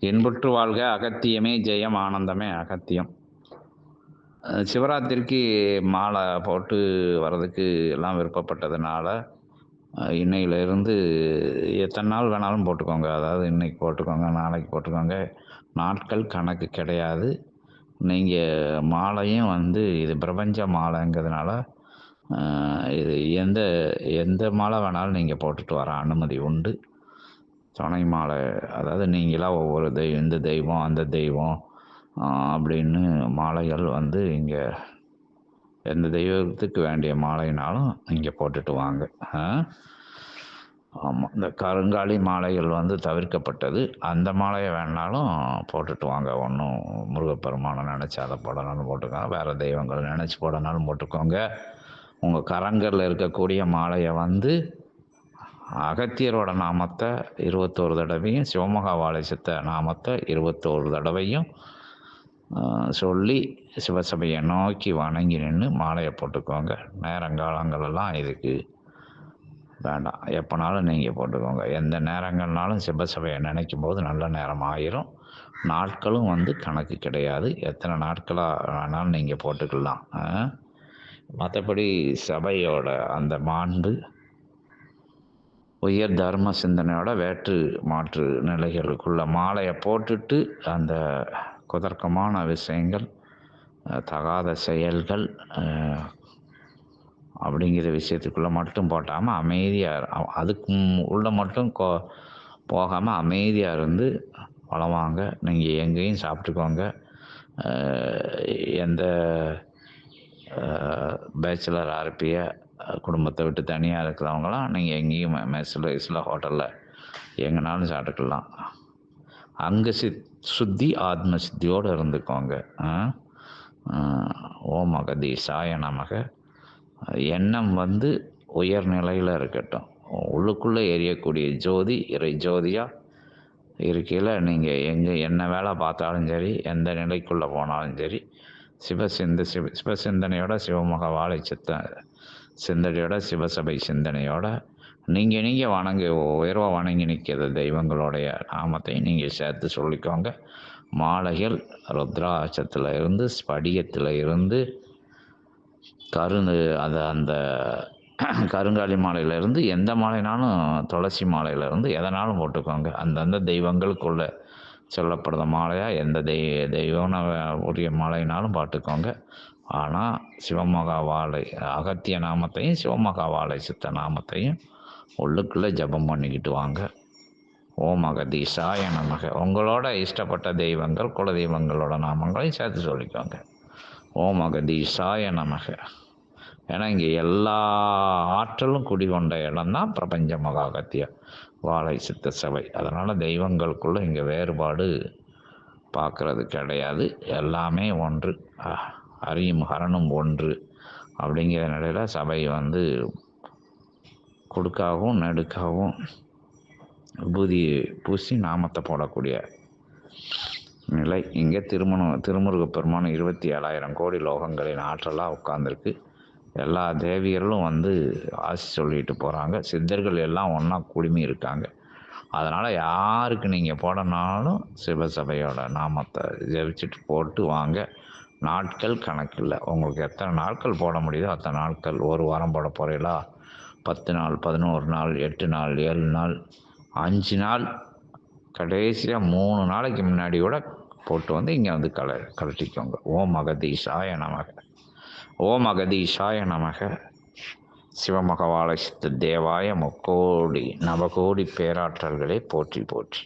இன்புற்று வாழ்க அகத்தியமே ஜெயம் ஆனந்தமே அகத்தியம். சிவராத்திரிக்கு மாலை போட்டு வர்றதுக்கு எல்லாம் விருப்பப்பட்டதுனால, இன்னையிலிருந்து எத்தனை நாள் வேணாலும் போட்டுக்கோங்க. அதாவது இன்னைக்கு போட்டுக்கோங்க, நாளைக்கு போட்டுக்கோங்க. நாட்கள் கணக்கு கிடையாது. நீங்க மாலையும் வந்து இது பிரபஞ்ச மாலைங்கிறதுனால, இது எந்த எந்த மாலை வேணாலும் நீங்க போட்டுட்டு வர அனுமதி உண்டு. துணை மாலை அதாவது நீங்களா ஒவ்வொரு இந்த தெய்வம், அந்த தெய்வம் அப்படின்னு மாலைகள் வந்து இங்கே எந்த தெய்வத்துக்கு வேண்டிய மாலைனாலும் இங்கே போட்டுட்டு வாங்க. ஆமாம், இந்த கருங்காலி மாலைகள் வந்து தவிர்க்கப்பட்டது. அந்த மாலையை வேணாலும் போட்டுட்டு வாங்க. ஒன்றும் முருகப்பெருமானை நினச்சி அதை போடனாலும் போட்டுக்கோங்க, வேறு தெய்வங்களை நினச்சி போடனாலும் போட்டுக்கோங்க. உங்கள் கரங்களில் இருக்கக்கூடிய மாலையை வந்து அகத்தியரோட நாமத்தை 21 தடவையும், சிவமகா வாழை சித்த நாமத்தை 21 தடவையும் சொல்லி சிவசபையை நோக்கி வணங்கி நின்று மாலையை போட்டுக்கோங்க. நேரங்காலங்களெல்லாம் இதுக்கு வேண்டாம், எப்போனாலும் நீங்கள் போட்டுக்கோங்க. எந்த நேரங்கள்னாலும் சிவசபையை நினைக்கும் போது நல்ல நேரம் ஆயிரும். நாட்களும் வந்து கணக்கு கிடையாது. எத்தனை நாட்களாக வேணாலும் நீங்கள் போட்டுக்கலாம். மற்றபடி சபையோட அந்த மாண்பு, உயர் தர்ம சிந்தனையோட வேற்று மாற்று நிலைகளுக்குள்ள மாலையை போட்டுட்டு அந்த குதர்க்கமான விஷயங்கள், தகாத செயல்கள் அப்படிங்கிற விஷயத்துக்குள்ளே மட்டும் போட்டாமல் அமைதியாக, அதுக்கு உள்ள மட்டும் போகாமல் அமைதியாக இருந்து வளவாங்க. நீங்கள் எங்கேயும் சாப்பிட்டுக்கோங்க. எந்த பேச்சுலர் ஆர்பிய குடும்பத்தை விட்டு தனியாக இருக்கிறவங்களாம் நீங்கள் எங்கேயும் மெஸ்ஸில் ஹோட்டலில் எங்கேனாலும் சாப்பிட்டுக்கலாம். அங்கே சுத்தி ஆத்ம சித்தியோடு இருந்துக்கோங்க. ஓம் அகதீசாய நமக. எண்ணம் வந்து உயர்நிலையில் இருக்கட்டும். உள்ளுக்குள்ளே எரியக்கூடிய ஜோதி இறை ஜோதியாக இருக்கையில் நீங்கள் என்ன வேலை பார்த்தாலும் சரி, எந்த நிலைக்குள்ளே போனாலும் சரி, சிவசிந்தனையோட, சிவமகா வாழை சித்த சிந்தனையோட, சிவசபை சிந்தனையோட நீங்கள் உயர்வாக வணங்கி நிற்கிற தெய்வங்களுடைய நாமத்தை நீங்கள் சேர்த்து சொல்லிக்கோங்க. மாலைகள் ருத்ராட்சத்தில் இருந்து, ஸ்படிகத்தில் இருந்து, அந்த கருங்காலி மாலையிலேருந்து, எந்த மாலைனாலும், துளசி மாலையிலேருந்து எதனாலும் போட்டுக்கோங்க. அந்தந்த தெய்வங்களுக்குள்ள சொல்லப்படுற மாலையாக எந்த தெய்வம்னு உரிய மாலைனாலும் பாட்டுக்கோங்க. ஆனால் சிவமகா வாழை அகத்திய நாமத்தையும், சிவமகா வாழை சித்த நாமத்தையும் உள்ளுக்குள்ளே ஜபம் பண்ணிக்கிட்டு வாங்க. ஓம் அகதீசாய நமக. உங்களோட இஷ்டப்பட்ட தெய்வங்கள், குல தெய்வங்களோட நாமங்களையும் சேர்த்து சொல்லிக்கோங்க. ஓம் அகதீசாய நமக. ஏன்னா இங்கே எல்லா ஆற்றலும் குடிகொண்ட இடம்தான் பிரபஞ்ச மகா அகத்திய வாழை சித்த சபை. அதனால் தெய்வங்களுக்குள்ளே இங்கே வேறுபாடு பார்க்குறது கிடையாது. எல்லாமே ஒன்று, அரியும் ஹரனும் ஒன்று அப்படிங்கிற நிலையில் சபை வந்து கொடுக்காகவும் நெடுக்காகவும் விபூதி பூசி நாமத்தை போடக்கூடிய நிலை. இங்கே திருமுருகப் பெருமான் 27,000 கோடி லோகங்களின் ஆற்றலாக உட்கார்ந்துருக்கு. எல்லா தேவியர்களும் வந்து ஆசி சொல்லிட்டு போகிறாங்க. சித்தர்கள் எல்லாம் ஒன்றா குழுமி இருக்காங்க. அதனால் யாருக்கு நீங்கள் போடனாலும் சிவசபையோட நாமத்தை ஜெபிச்சுட்டு போட்டு வாங்க. நாட்கள் கணக்கில்லை. உங்களுக்கு எத்தனை நாட்கள் போட முடியுதோ அத்தனை நாட்கள். ஒரு வாரம் போட போகிறீங்களா? 10 நாள், 11 நாள், 8 நாள், 7 நாள், 5 நாள், கடைசியாக 3 நாளைக்கு முன்னாடி கூட போட்டு வந்து இங்கே வந்து கழட்டிக்கோங்க. ஓம் அகதீசாய நமக. ஓம் அகதீசாய நமக. சிவமகா வாழை சித்த தேவாய முக்கோடி நவகோடி பேராற்றல்களே போற்றி போற்றி.